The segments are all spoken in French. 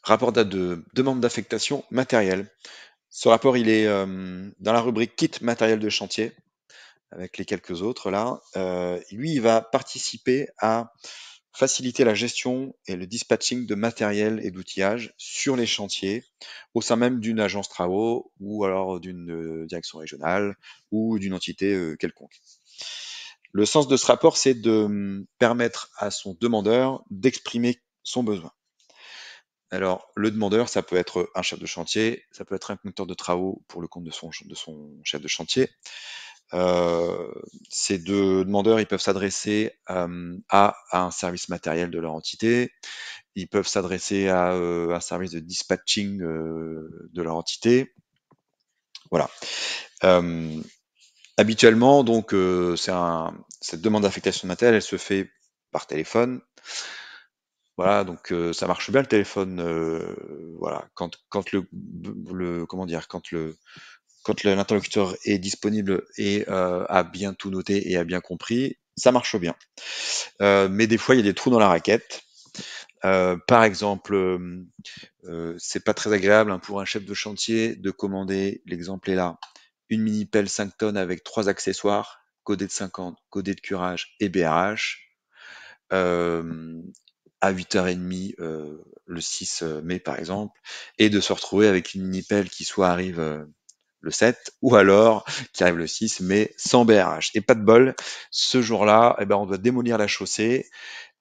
Rapport de demande d'affectation matérielle. Ce rapport, il est dans la rubrique kit matériel de chantier, avec les quelques autres là. Lui, il va participer à faciliter la gestion et le dispatching de matériel et d'outillage sur les chantiers, au sein même d'une agence travaux ou alors d'une direction régionale ou d'une entité quelconque. Le sens de ce rapport, c'est de permettre à son demandeur d'exprimer son besoin. Alors, le demandeur, ça peut être un chef de chantier, ça peut être un conducteur de travaux pour le compte de son chef de chantier. Ces deux demandeurs, ils peuvent s'adresser à un service matériel de leur entité, ils peuvent s'adresser à un service de dispatching de leur entité. Voilà. Habituellement, donc, cette demande d'affectation de matériel, elle se fait par téléphone. Voilà, donc ça marche bien le téléphone. Voilà, quand comment dire, quand l'interlocuteur est disponible et a bien tout noté et a bien compris, ça marche bien. Mais des fois, il y a des trous dans la raquette. Par exemple, c'est pas très agréable hein, pour un chef de chantier de commander, l'exemple est là, une mini pelle 5 tonnes avec 3 accessoires, codé de 50, codé de curage et BRH, à 8h30 le 6 mai par exemple, et de se retrouver avec une mini pelle qui soit arrive le 7, ou alors qui arrive le 6, mais sans BRH. Et pas de bol, ce jour-là, eh ben, on doit démolir la chaussée.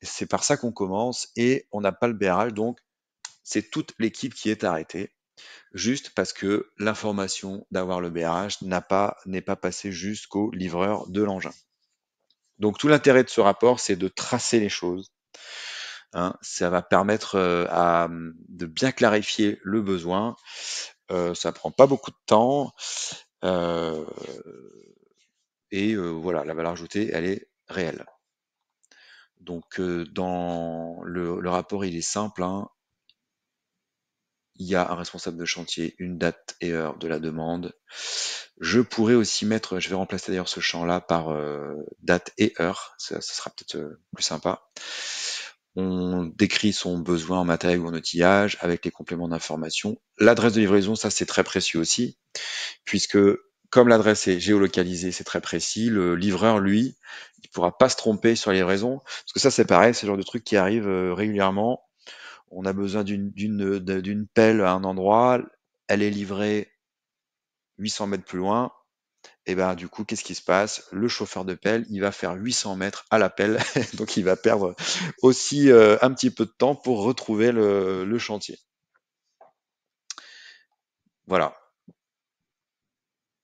C'est par ça qu'on commence et on n'a pas le BRH, donc c'est toute l'équipe qui est arrêtée, juste parce que l'information d'avoir le BRH n'est pas passée jusqu'au livreur de l'engin. Donc tout l'intérêt de ce rapport, c'est de tracer les choses. Hein, ça va permettre de bien clarifier le besoin. Ça prend pas beaucoup de temps. Euh, et voilà, la valeur ajoutée, elle est réelle. Donc dans le rapport, il est simple. Hein. Il y a un responsable de chantier, une date et heure de la demande. Je pourrais aussi mettre, je vais remplacer d'ailleurs ce champ-là par date et heure, ça sera peut-être plus sympa. On décrit son besoin en matériel ou en outillage avec les compléments d'information. L'adresse de livraison, ça c'est très précieux aussi, puisque comme l'adresse est géolocalisée, c'est très précis, le livreur, lui, il pourra pas se tromper sur la livraison, parce que ça c'est pareil, c'est le genre de truc qui arrive régulièrement. On a besoin d'une pelle à un endroit, elle est livrée 800 mètres plus loin, et ben du coup, qu'est-ce qui se passe? Le chauffeur de pelle, il va faire 800 mètres à la pelle, donc il va perdre aussi un petit peu de temps pour retrouver le chantier. Voilà.